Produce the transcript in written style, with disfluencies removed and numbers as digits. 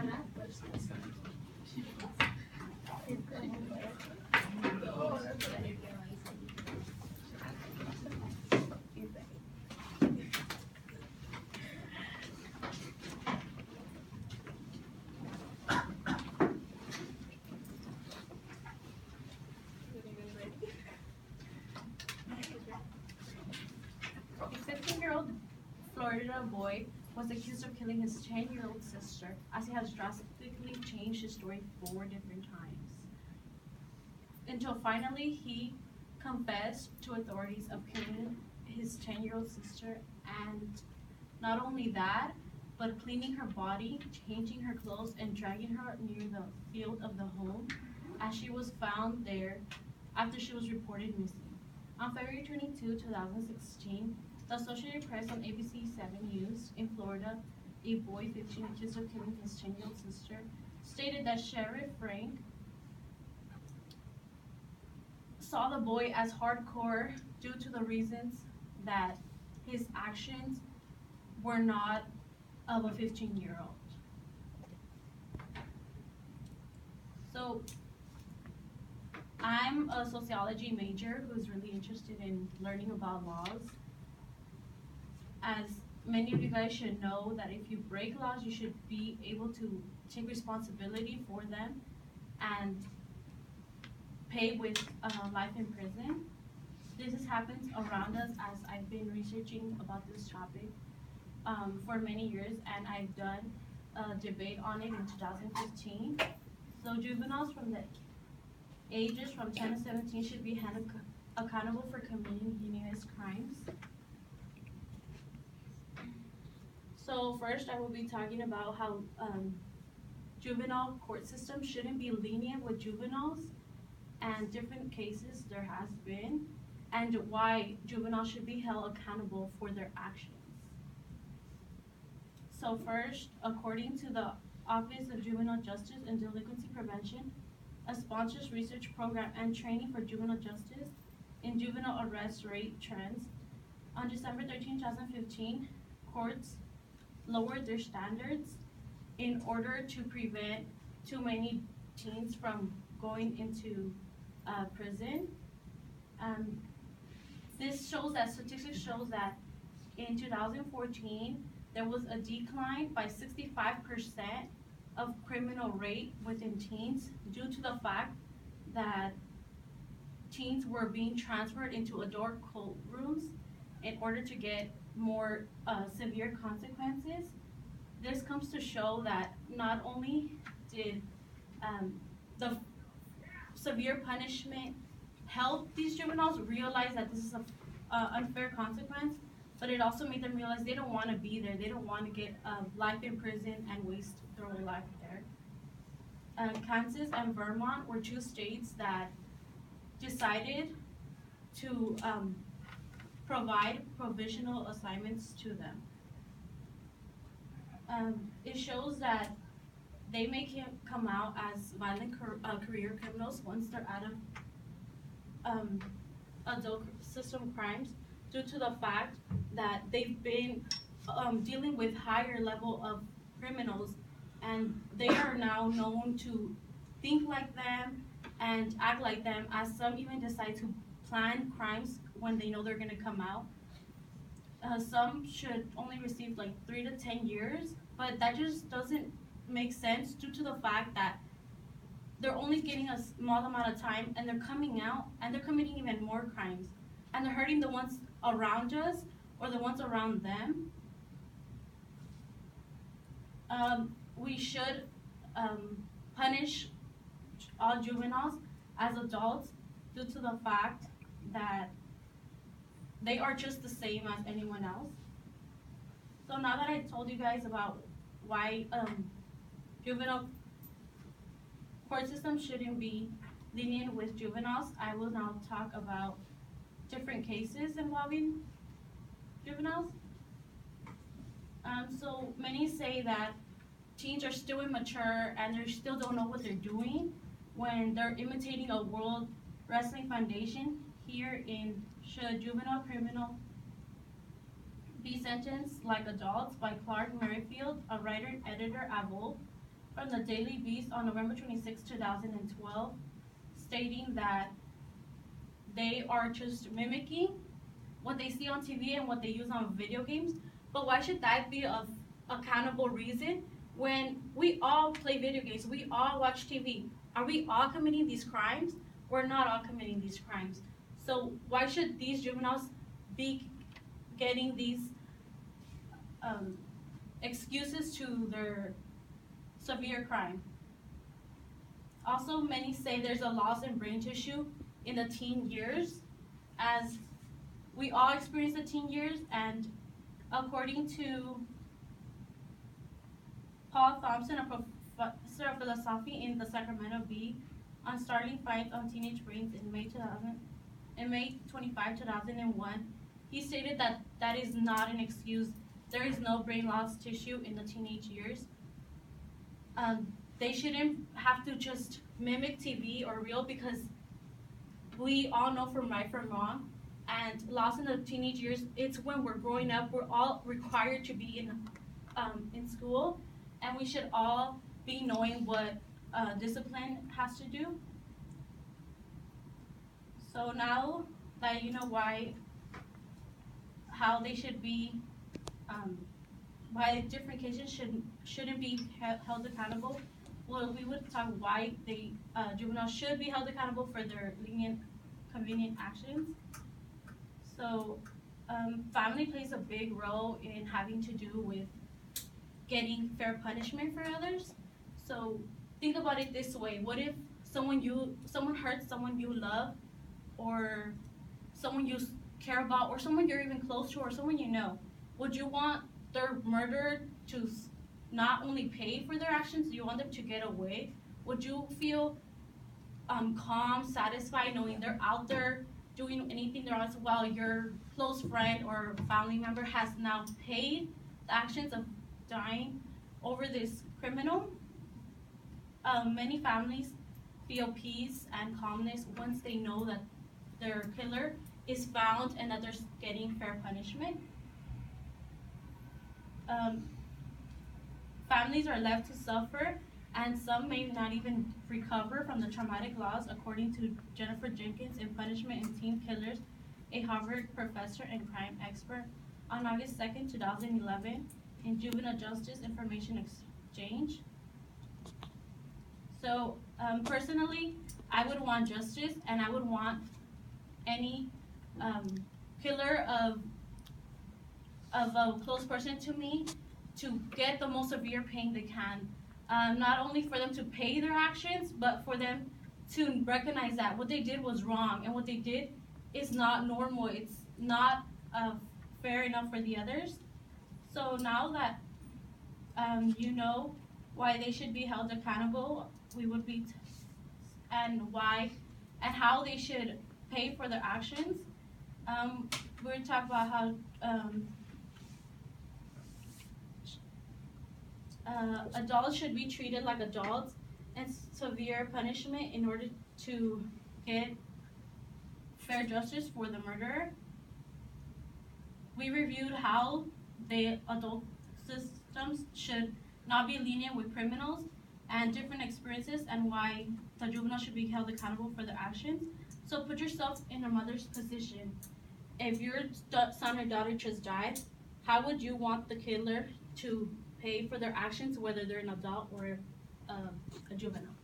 A 15-year-old Florida boy was accused of killing his 10-year-old sister, as he has drastically changed his story 4 different times. Until finally he confessed to authorities of killing his 10-year-old sister, and not only that, but cleaning her body, changing her clothes, and dragging her near the field of the home, as she was found there after she was reported missing. On February 22, 2016, the Associated Press on ABC 7 News in Florida, a boy 15 accused of killing his 10-year-old sister, stated that Sheriff Frank saw the boy as hardcore due to the reasons that his actions were not of a 15-year-old. So I'm a sociology major who's really interested in learning about laws. As many of you guys should know that if you break laws, you should be able to take responsibility for them and pay with life in prison. This happens around us, as I've been researching about this topic for many years, and I've done a debate on it in 2015. So juveniles from the ages from 10 to 17 should be held accountable for committing heinous crimes. So first, I will be talking about how juvenile court system shouldn't be lenient with juveniles, and different cases there has been, and why juveniles should be held accountable for their actions. So first, according to the Office of Juvenile Justice and Delinquency Prevention, a sponsors research program and training for juvenile justice in juvenile arrest rate trends, on December 13, 2015, courts lowered their standards in order to prevent too many teens from going into prison. This shows that statistics shows that in 2014 there was a decline by 65% of criminal rate within teens due to the fact that teens were being transferred into adult courtrooms in order to get more severe consequences. This comes to show that not only did the severe punishment help these juveniles realize that this is an unfair consequence, but it also made them realize they don't want to be there. They don't want to get life in prison and waste their whole life there. Kansas and Vermont were 2 states that decided to provide provisional assignments to them. It shows that they may come out as violent career criminals once they're out of adult system crimes, due to the fact that they've been dealing with higher level of criminals, and they are now known to think like them and act like them, as some even decide to plan crimes when they know they're going to come out. Some should only receive like 3 to 10 years, but that just doesn't make sense due to the fact that they're only getting a small amount of time, and they're coming out and they're committing even more crimes, and they're hurting the ones around us or the ones around them. We should punish all juveniles as adults due to the fact that they are just the same as anyone else. So now that I told you guys about why juvenile court system shouldn't be lenient with juveniles, I will now talk about different cases involving juveniles. So many say that teens are still immature and they still don't know what they're doing when they're imitating a World Wrestling Foundation here in Should Juvenile Criminal Be Sentenced Like Adults by Clark Merrifield, a writer and editor at Volt. from the Daily Beast on November 26, 2012, stating that they are just mimicking what they see on TV and what they use on video games. But why should that be a accountable reason when we all play video games, we all watch TV? Are we all committing these crimes? We're not all committing these crimes. So why should these juveniles be getting these excuses to their severe crime? Also, many say there's a loss in brain tissue in the teen years, as we all experience the teen years, and according to Paul Thompson, a professor of philosophy in the Sacramento Bee, on starting fights on teenage brains in May 25, 2001, he stated that that is not an excuse. There is no brain loss tissue in the teenage years. They shouldn't have to just mimic TV or real, because we all know from right from wrong. And loss in the teenage years, it's when we're growing up. We're all required to be in school, and we should all be knowing what discipline has to do. So now that you know how they should be, why different cases shouldn't be held accountable, well, we would talk why juveniles should be held accountable for their lenient, convenient actions. So, family plays a big role in having to do with getting fair punishment for others. So, think about it this way: what if someone hurts someone you love, or someone you care about, or someone you're even close to, or someone you know? Would you want their murderer to not only pay for their actions, you want them to get away? Would you feel calm, satisfied, knowing they're out there doing anything they're on, while your close friend or family member has now paid the actions of dying over this criminal? Many families feel peace and calmness once they know that their killer is found and that they're getting fair punishment. Families are left to suffer, and some may not even recover from the traumatic loss, according to Jennifer Jenkins in Punishment in Teen Killers, a Harvard professor and crime expert, on August 2nd, 2011, in Juvenile Justice Information Exchange. So, personally, I would want justice, and I would want any killer of a close person to me to get the most severe pain they can. Not only for them to pay their actions, but for them to recognize that what they did was wrong, and what they did is not normal. It's not fair enough for the others. So now that you know why they should be held accountable, and how they should pay for their actions. We're going to talk about how adults should be treated like adults, and severe punishment in order to get fair justice for the murderer. We reviewed how the adult systems should not be lenient with criminals, and different experiences, and why the juvenile should be held accountable for their actions. So put yourself in a mother's position. If your son or daughter just died, how would you want the killer to pay for their actions, whether they're an adult or a juvenile?